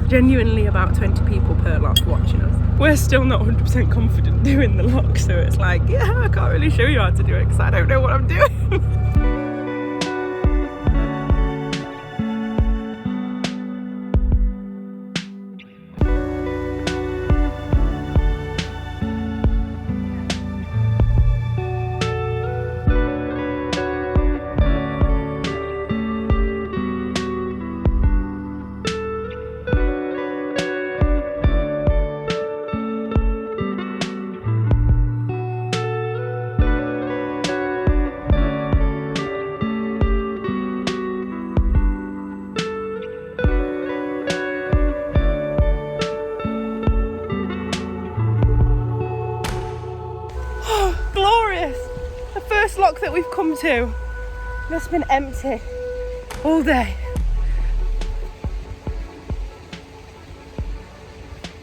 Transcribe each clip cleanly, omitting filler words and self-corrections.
genuinely about 20 people per lock watching us. We're still not 100% confident doing the lock, so it's like, yeah, I can't really show you how to do it because I don't know what I'm doing. Lock that we've come to must have been empty all day.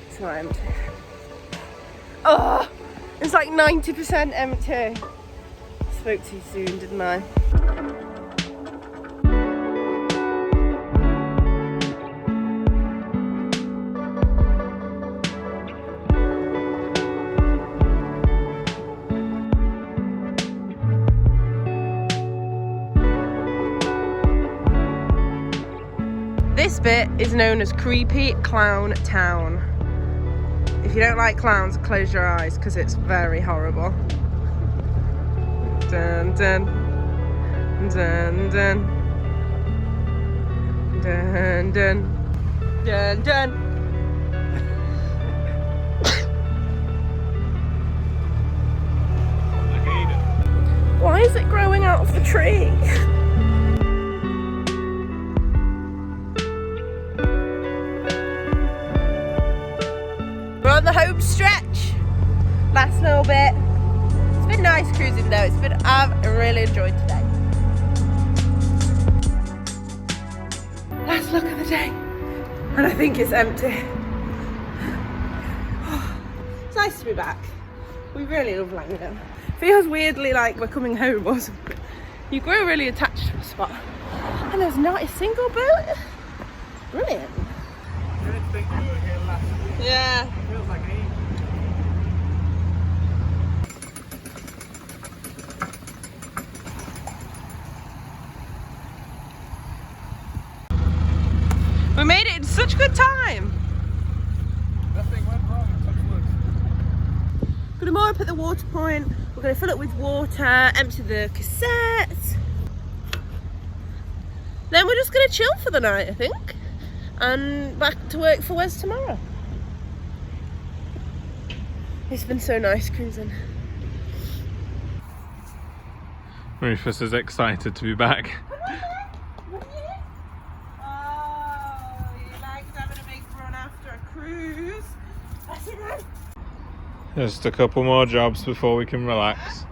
It's not empty. Oh, it's like 90% empty. Spoke too soon, didn't I? This bit is known as Creepy Clown Town. If you don't like clowns, close your eyes because it's very horrible. Dun dun dun dun dun dun dun dun. Why is it growing out of the tree? On the home stretch, last little bit. It's been nice cruising though. I've really enjoyed today. Last look of the day, and I think it's empty. It's nice to be back. We really love Langley Mill. Feels weirdly like we're coming home or something. You grow really attached to a spot, and there's not a single boat. Brilliant. I didn't think we were here last week. Yeah. Feels like ages. We made it in such good time. Nothing went wrong. Gonna moor up at the water point. We're gonna fill it with water, empty the cassette. Then we're just gonna chill for the night, I think. And back to work for Wes tomorrow. It's been so nice cruising. Rufus is excited to be back. Oh, he likes having a big run after a cruise. That's it then. Just a couple more jobs before we can relax.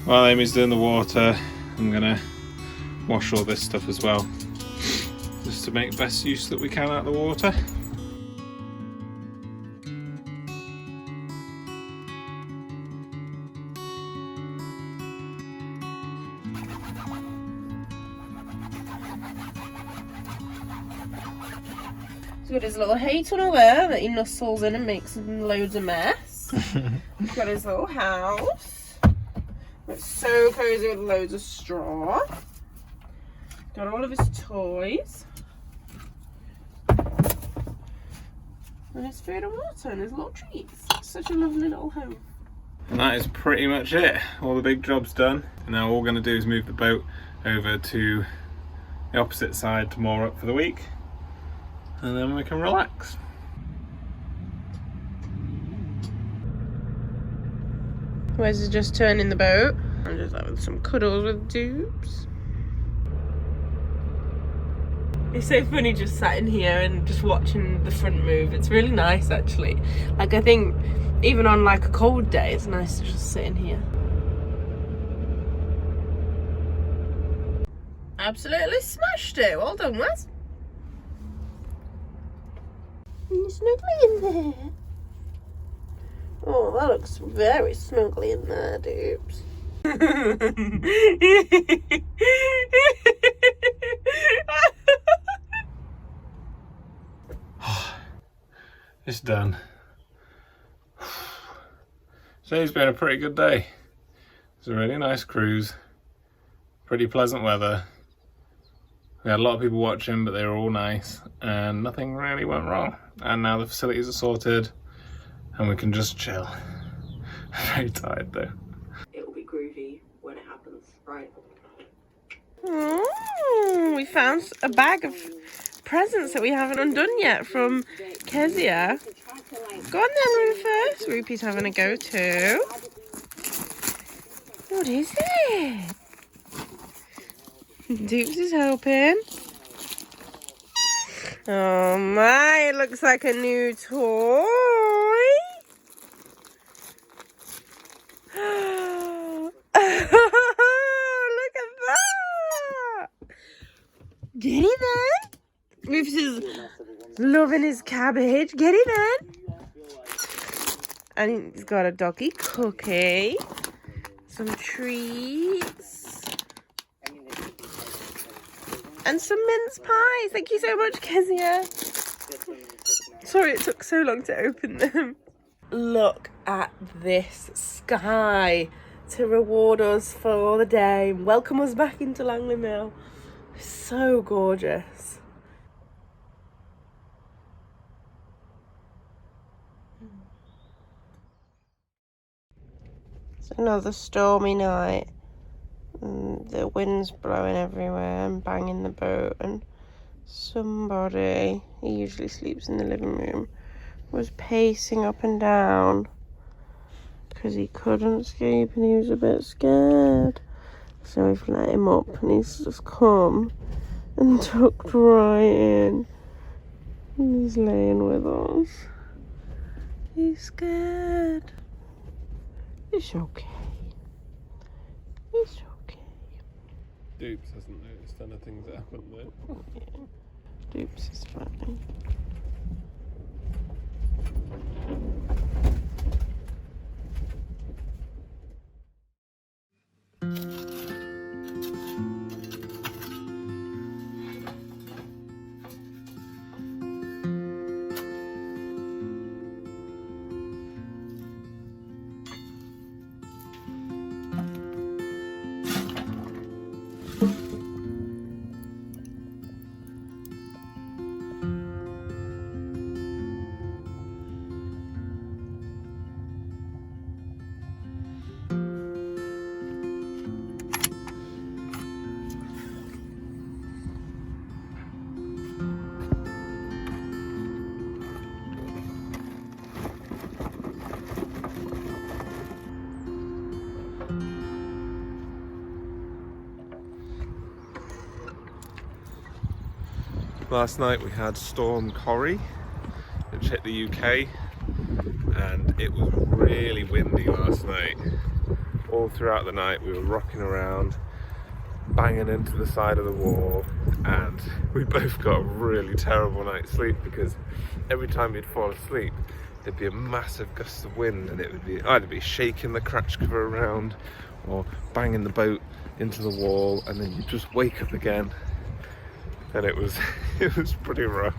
While Amy's doing the water, I'm gonna wash all this stuff as well, just to make the best use that we can out of the water. He's got his little hay tunnel there that he nuzzles in and makes loads of mess. He's got his little house. It's so cozy with loads of straw. Got all of his toys. And his food and water and his little treats. Such a lovely little home. And that is pretty much it. All the big job's done. And now all we're going to do is move the boat over to the opposite side to moor up for the week. And then we can relax. Wes is just turning the boat. I'm just having some cuddles with dupes. It's so funny just sat in here and just watching the front move. It's really nice actually. Like I think even on like a cold day it's nice to just sit in here. Absolutely smashed it. Well done, Wes. And you're snuggling in there. Oh. Oh, that looks very snuggly in there, dupes. It's done. Today's been a pretty good day. It's a really nice cruise. Pretty pleasant weather. We had a lot of people watching, but they were all nice, and nothing really went wrong. And now the facilities are sorted, and we can just chill. Very tired though. It will be groovy when it happens, right? We found a bag of presents that we haven't undone yet from Kezia. Go on then, Rufus. Rupee's having a go too. What is it? Dupes is helping. Oh my, it looks like a new toy. Look at that! Get it then! Rufus is loving his cabbage. Get it then! And he's got a doggy cookie, some treats, and some mince pies. Thank you so much, Kezia. Sorry it took so long to open them. Look at this sky to reward us for the day and welcome us back into Langley Mill. So gorgeous. It's another stormy night. The wind's blowing everywhere and banging the boat, and somebody, he usually sleeps in the living room, was pacing up and down because he couldn't sleep and he was a bit scared. So we've let him up and he's just come and tucked right in. And he's laying with us. He's scared. It's okay. It's okay. Dupes hasn't noticed anything's happened though. Yeah. Dupes is fine. Last night we had Storm Corrie, which hit the UK, and it was really windy last night. All throughout the night we were rocking around, banging into the side of the wall, and we both got a really terrible night's sleep because every time you'd fall asleep there'd be a massive gust of wind and it would be either be shaking the cratch cover around or banging the boat into the wall, and then you'd just wake up again. And it was pretty rough.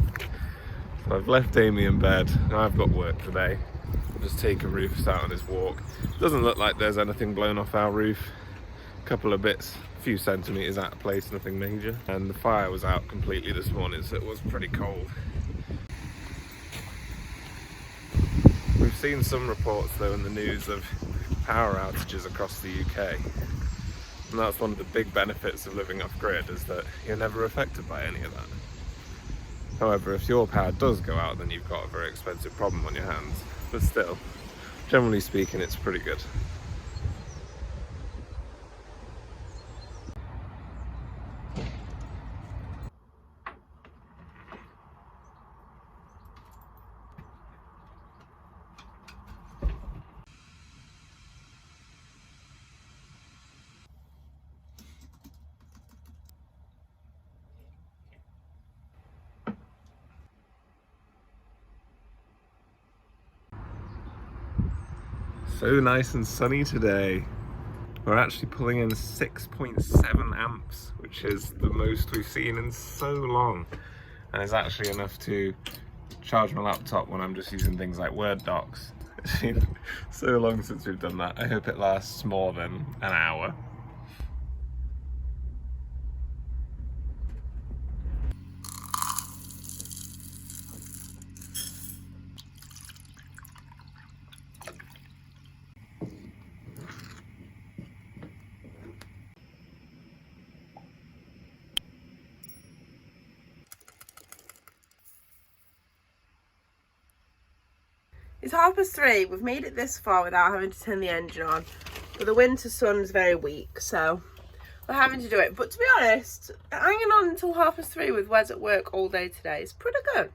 So I've left Amy in bed and I've got work today. I'll just take a Rufus out on his walk. Doesn't look like there's anything blown off our roof. A couple of bits, a few centimetres out of place, nothing major. And the fire was out completely this morning, so it was pretty cold. We've seen some reports though in the news of power outages across the UK. And that's one of the big benefits of living off grid, is that you're never affected by any of that. However, if your power does go out, then you've got a very expensive problem on your hands. But still, generally speaking, it's pretty good. So nice and sunny today. We're actually pulling in 6.7 amps, which is the most we've seen in so long. And it's actually enough to charge my laptop when I'm just using things like Word docs. It's been so long since we've done that. I hope it lasts more than an hour. It's 3:30. We've made it this far without having to turn the engine on. But the winter sun's very weak, so we're having to do it. But to be honest, hanging on until 3:30 with Wes at work all day today is pretty good.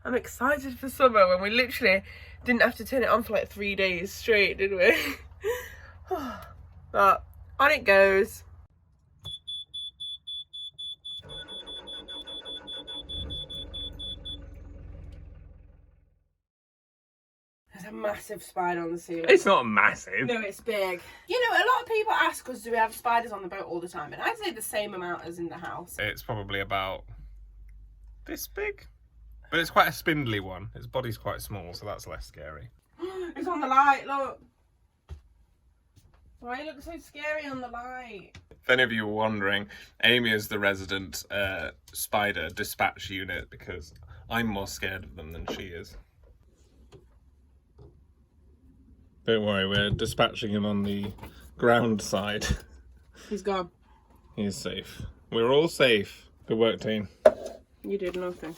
I'm excited for summer when we literally didn't have to turn it on for like 3 days straight, did we? But on it goes. There's a massive spider on the ceiling. It's not massive. No, it's big. You know, a lot of people ask us, do we have spiders on the boat all the time? And I'd say the same amount as in the house. It's probably about this big. But it's quite a spindly one. Its body's quite small, so that's less scary. It's on the light, look. Why you look so scary on the light? If any of you were wondering, Amy is the resident spider dispatch unit because I'm more scared of them than she is. Don't worry, we're dispatching him on the ground side. He's gone. He's safe. We're all safe. Good work, team. You did nothing.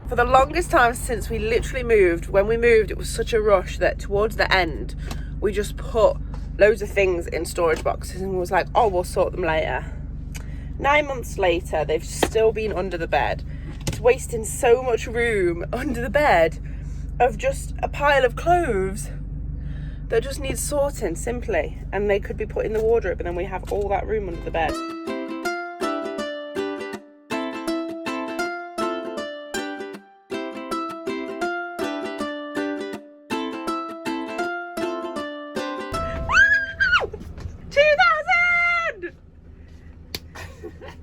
For the longest time since we literally moved, when we moved, it was such a rush that towards the end, we just put loads of things in storage boxes and was like, oh, we'll sort them later. 9 months later, they've still been under the bed. It's wasting so much room under the bed of just a pile of clothes that just needs sorting, simply. And they could be put in the wardrobe and then we have all that room under the bed.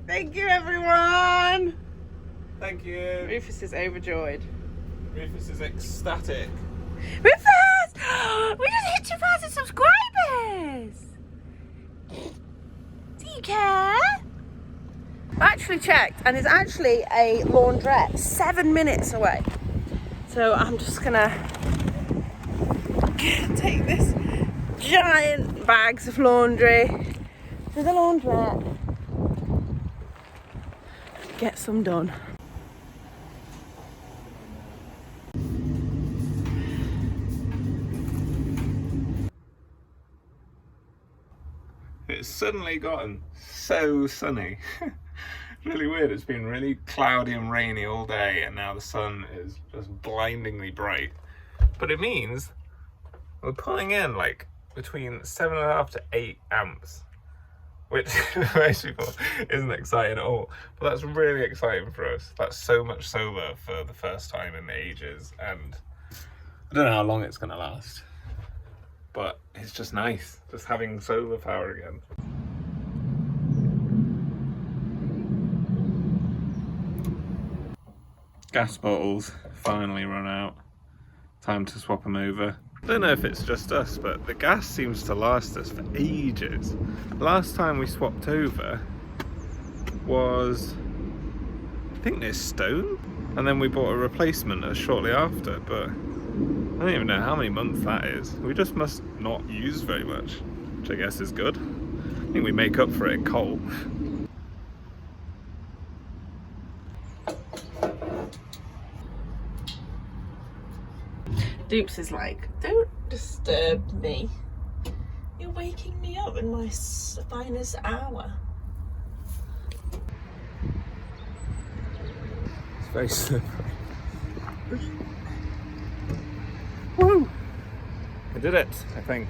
Thank you, everyone. Thank you. Rufus is overjoyed. Rufus is ecstatic. Rufus! We just hit 2,000 subscribers! Do you care? I actually checked, and it's actually a laundrette 7 minutes away. So I'm just gonna take this giant bags of laundry to the laundrette. Get some done. It's suddenly gotten so sunny. Really weird. It's been really cloudy and rainy all day, and now the sun is just blindingly bright. But it means we're pulling in like between 7.5 to 8 amps. Which for most people isn't exciting at all, but that's really exciting for us. That's so much solar for the first time in ages, and I don't know how long it's going to last, but it's just nice, just having solar power again. Gas bottles finally run out. Time to swap them over. I don't know if it's just us, but the gas seems to last us for ages. Last time we swapped over was, I think, near Stone, and then we bought a replacement shortly after, but I don't even know how many months that is. We just must not use very much, which I guess is good. I think we make up for it in coal. Dupes is like, don't disturb me. You're waking me up in my finest hour. It's very slippery. Woo! I did it, I think.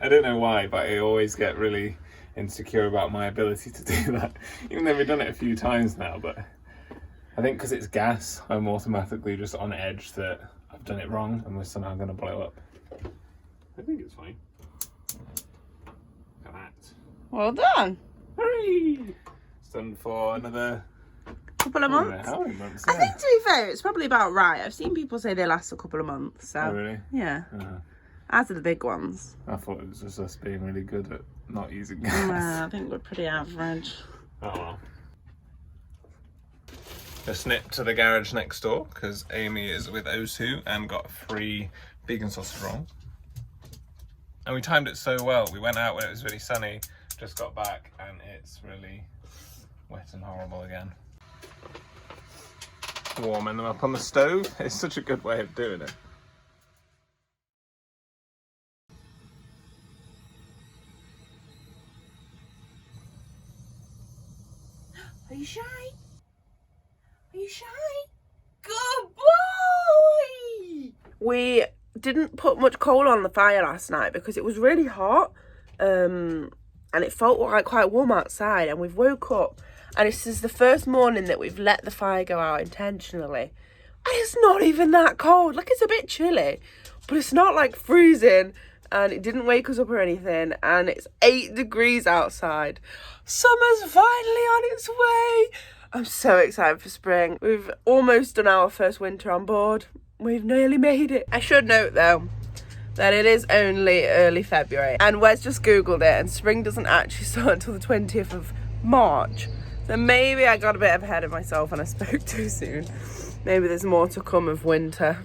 I don't know why, but I always get really insecure about my ability to do that. Even though we've done it a few times now, but I think because it's gas, I'm automatically just on edge that I've done it wrong and we're somehow going to blow up. I think it's fine. Look at that. Well done. Hooray! It's done for another Couple of months. How many months? I think, to be fair, it's probably about right. I've seen people say they last a couple of months. So Oh, really? yeah. Uh-huh. As are the big ones. I thought it was just us being really good at not using gas. I think we're pretty average. Oh well. Just nipped to the garage next door because Amy is with Osu and got a free vegan sausage roll. And we timed it so well. We went out when it was really sunny, just got back and it's really wet and horrible again. Warming them up on the stove. It's such a good way of doing it. Are you shy? Are you shy? Good boy! We didn't put much coal on the fire last night because it was really hot. And it felt like quite warm outside, and we've woke up and this is the first morning that we've let the fire go out intentionally. And it's not even that cold. Like, it's a bit chilly, but it's not like freezing, and it didn't wake us up or anything, and it's 8 degrees outside. Summer's finally on its way. I'm so excited for spring. We've almost done our first winter on board. We've nearly made it. I should note though that it is only early February, and Wes just googled it, and spring doesn't actually start until the 20th of March. So maybe I got a bit ahead of myself and I spoke too soon. Maybe there's more to come of winter.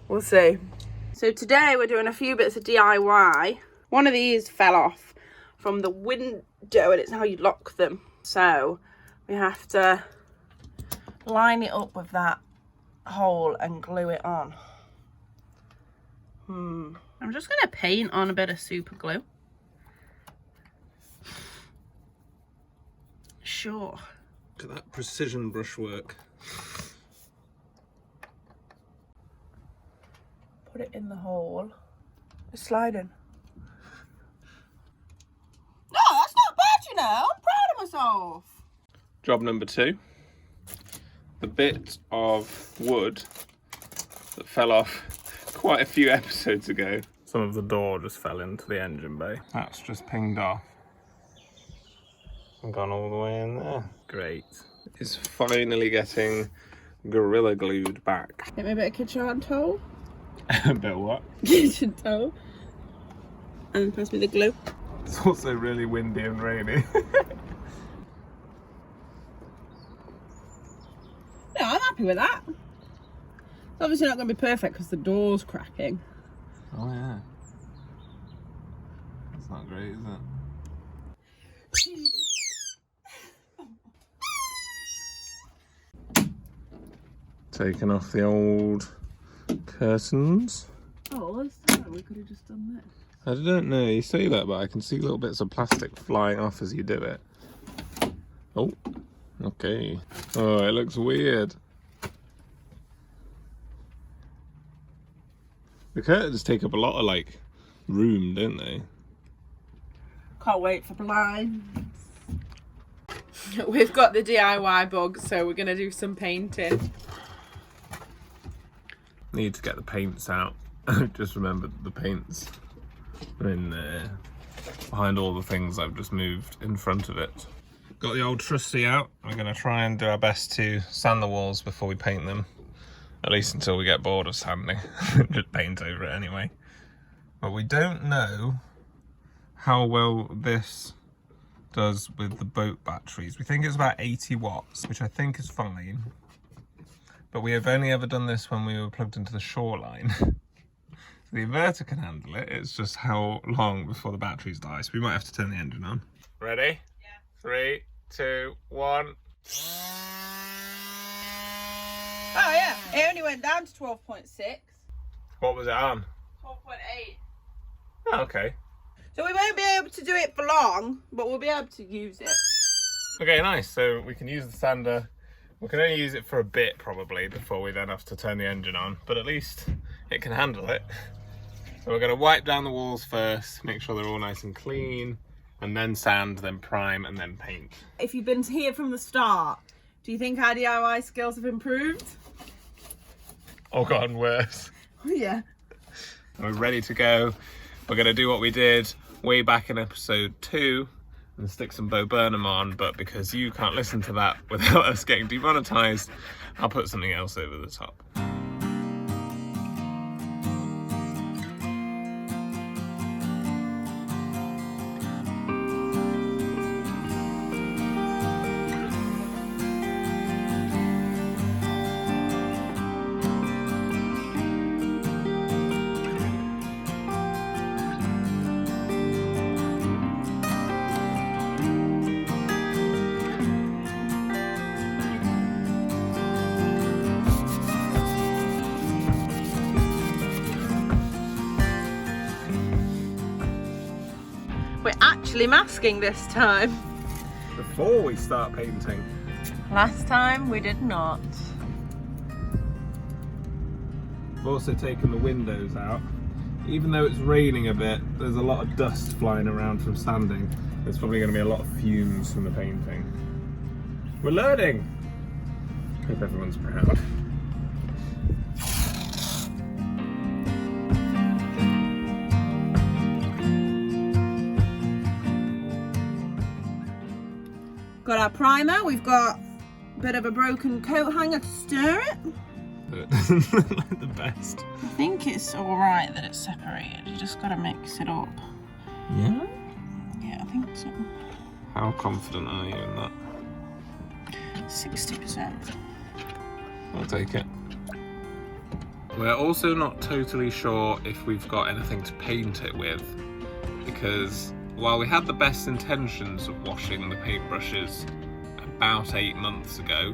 We'll see. So today we're doing a few bits of DIY. One of these fell off from the window and it's how you lock them. So we have to line it up with that hole and glue it on. I'm just going to paint on a bit of super glue. Sure. Look at that precision brushwork. Put it in the hole. It's sliding. No, that's not bad, you know. I'm proud of myself. Job number 2. The bit of wood that fell off quite a few episodes ago. Some of the door just fell into the engine bay. That's just pinged off and gone all the way in there. Great. It's finally getting Gorilla Glued back. Get me a bit of kitchen towel. A bit of what? Kitchen towel. And pass me the glue. It's also really windy and rainy. Yeah, I'm happy with that. It's obviously not going to be perfect because the door's cracking. Oh yeah. That's not great, is it? Taking off the old curtains. Oh, I thought we could have just done this. I don't know, you say that, but I can see little bits of plastic flying off as you do it. Oh, okay. Oh, it looks weird. The curtains take up a lot of, like, room, don't they? Can't wait for blinds. We've got the DIY bug, so we're going to do some painting. Need to get the paints out. Just remembered the paints are in there, behind all the things I've just moved in front of it. Got the old trusty out. We're going to try and do our best to sand the walls before we paint them. At least until we get bored of sanding. Just paint over it anyway. But we don't know how well this does with the boat batteries. We think it's about 80 watts, which I think is fine. But we have only ever done this when we were plugged into the shoreline. So the inverter can handle it. It's just how long before the batteries die. So we might have to turn the engine on. Ready? Yeah. 3, 2, 1. Oh yeah, it only went down to 12.6. What was it on? 12.8. Oh, okay. So we won't be able to do it for long, but we'll be able to use it. Okay, nice. So we can use the sander. We can only use it for a bit probably before we then have to turn the engine on, but at least it can handle it. So we're going to wipe down the walls first, make sure they're all nice and clean, and then sand, then prime, and then paint. If you've been here from the start, Do you think our DIY skills have improved? Or gotten worse. Yeah. We're ready to go. We're going to do what we did way back in episode 2 and stick some Bo Burnham on, but because you can't listen to that without us getting demonetized, I'll put something else over the top. We're actually masking this time. Before we start painting. Last time we did not. We've also taken the windows out. Even though it's raining a bit, there's a lot of dust flying around from sanding. There's probably going to be a lot of fumes from the painting. We're learning! Hope everyone's proud. Got our primer, we've got a bit of a broken coat hanger to stir it. It doesn't look like the best. I think it's alright that it's separated, you just gotta mix it up. Yeah? Yeah, I think so. How confident are you in that? 60%. I'll take it. We're also not totally sure if we've got anything to paint it with, because while we had the best intentions of washing the paintbrushes about 8 months ago,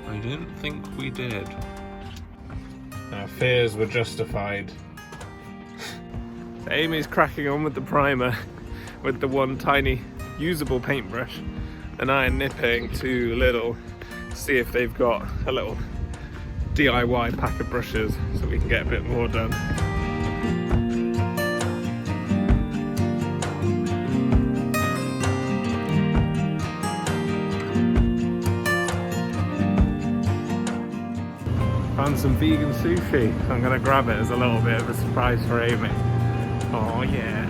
I don't think we did. Our fears were justified. So Amy's cracking on with the primer with the one tiny usable paintbrush, and I am nipping to Lidl to see if they've got a little DIY pack of brushes so we can get a bit more done. Found some vegan sushi. I'm gonna grab it as a little bit of a surprise for Amy. Oh yeah.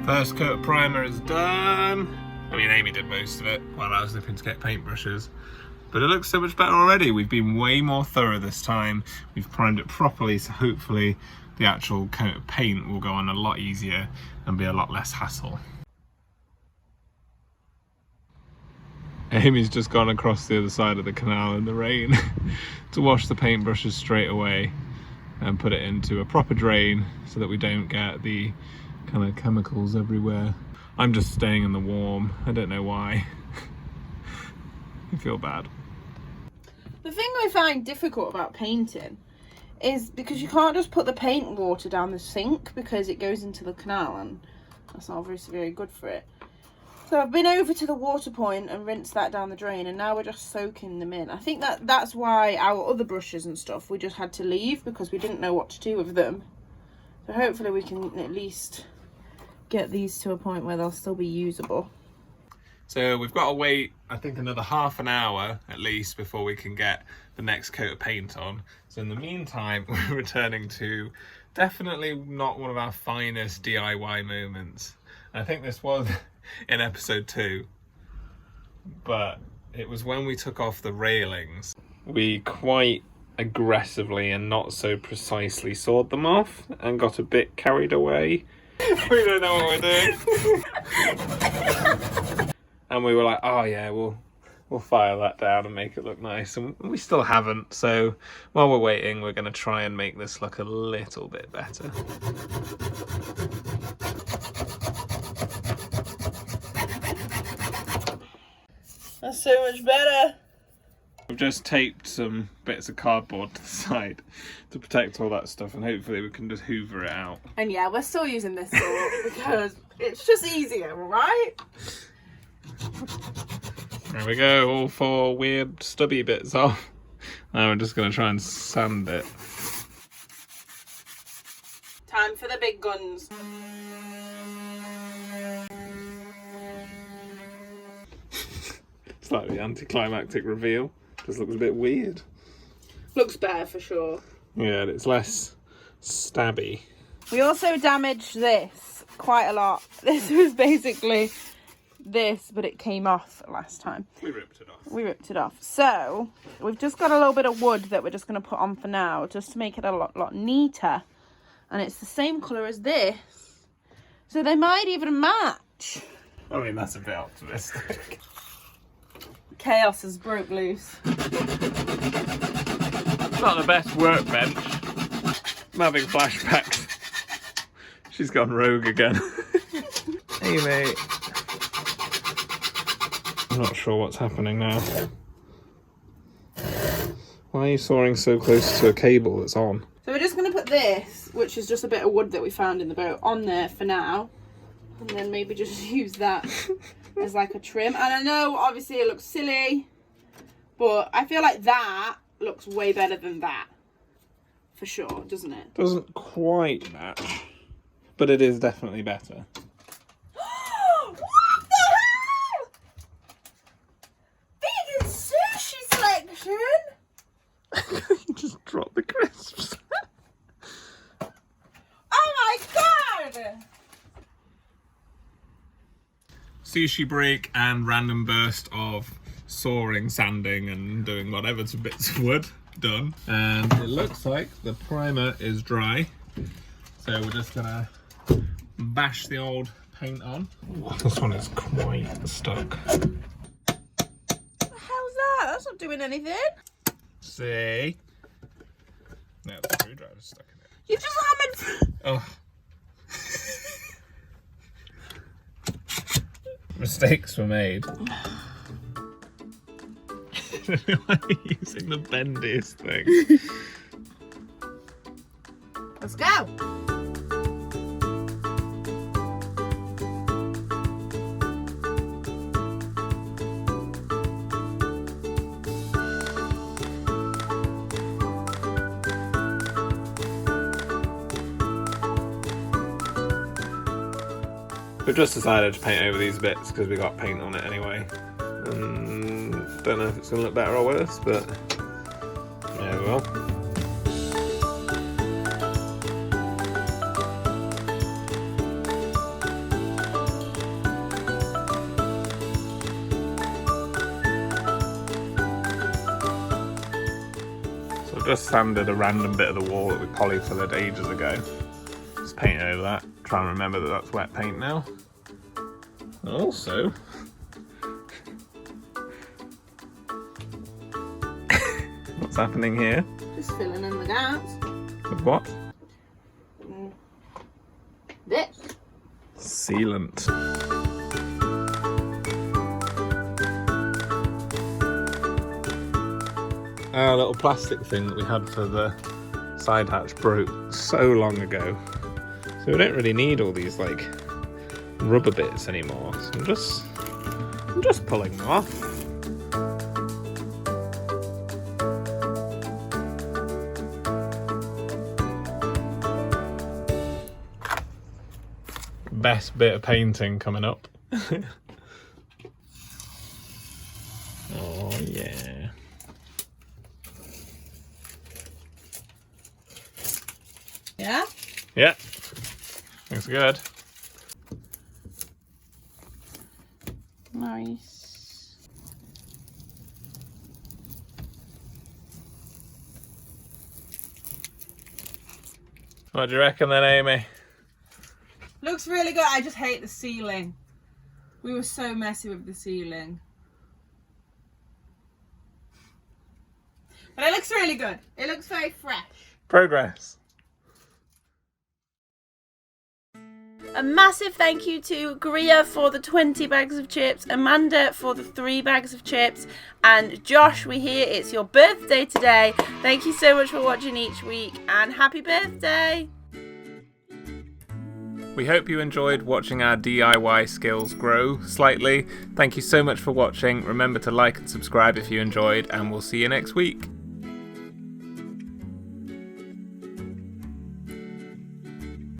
First coat of primer is done. I mean, Amy did most of it while I was nipping to get paintbrushes. But it looks so much better already. We've been way more thorough this time. We've primed it properly, so hopefully the actual coat of paint will go on a lot easier and be a lot less hassle. Amy's just gone across the other side of the canal in the rain to wash the paintbrushes straight away and put it into a proper drain so that we don't get the kind of chemicals everywhere. I'm just staying in the warm. I don't know why. I feel bad. The thing I find difficult about painting is because you can't just put the paint water down the sink because it goes into the canal, and that's not obviously very good for it. So I've been over to the water point and rinsed that down the drain, and now we're just soaking them in. I think that's why our other brushes and stuff we just had to leave, because we didn't know what to do with them. So hopefully we can at least get these to a point where they'll still be usable. So we've got to wait, I think, another half an hour at least before we can get the next coat of paint on. So in the meantime, we're returning to definitely not one of our finest DIY moments. I think this was in episode 2, but it was when we took off the railings. We quite aggressively and not so precisely sawed them off and got a bit carried away. We don't know what we're doing. And we were like, oh yeah, we'll file that down and make it look nice. And we still haven't. So while we're waiting, we're going to try and make this look a little bit better. That's so much better. We've just taped some bits of cardboard to the side to protect all that stuff, and hopefully we can just hoover it out. And yeah, we're still using this saw because it's just easier, right? There we go, all 4 weird stubby bits off. Now we're just going to try and sand it. Time for the big guns. It's like the anticlimactic reveal. Just looks a bit weird. Looks better for sure. Yeah, it's less stabby. We also damaged this quite a lot. This was basically this, but it came off last time. We ripped it off. We ripped it off. So we've just got a little bit of wood that we're just going to put on for now, just to make it a lot neater. And it's the same colour as this, so they might even match. I mean, that's a bit optimistic. Chaos has broke loose. It's not the best workbench. I'm having flashbacks. She's gone rogue again. Hey, mate. I'm not sure what's happening now. Why are you sawing so close to a cable that's on? So we're just going to put this, which is just a bit of wood that we found in the boat, on there for now. And then maybe just use that as like a trim. And I know obviously it looks silly, but I feel like that looks way better than that. For sure, doesn't it? Doesn't quite match, but it is definitely better. What the hell? Vegan sushi selection? You just dropped the crisps. Oh my god! Sushi break and random burst of sawing, sanding and doing whatever to bits of wood done. And it looks like the primer is dry. So we're just gonna bash the old paint on. This one is quite stuck. What the hell's that? That's not doing anything. See? No, the screwdriver's stuck in it. You just hammered. Oh. Mistakes were made. Why are you using the bendiest thing? Let's go. We've just decided to paint over these bits because we got paint on it anyway. Don't know if it's going to look better or worse, but yeah, we will. So I've just sanded a random bit of the wall that we polyfilled ages ago. Just paint over that. Try and remember that that's wet paint now. And also, what's happening here? Just filling in the gaps. With what? This. Sealant. Our little plastic thing that we had for the side hatch broke so long ago. So we don't really need all these like rubber bits anymore. So I'm just pulling them off. Best bit of painting coming up. Oh yeah. Yeah? Yeah. Looks good. Nice. What do you reckon then, Amy? Looks really good. I just hate the ceiling. We were so messy with the ceiling. But it looks really good. It looks very fresh. Progress. A massive thank you to Gria for the 20 bags of chips, Amanda for the 3 bags of chips, and Josh, we hear it's your birthday today. Thank you so much for watching each week, and happy birthday! We hope you enjoyed watching our DIY skills grow slightly. Thank you so much for watching. Remember to like and subscribe if you enjoyed, and we'll see you next week.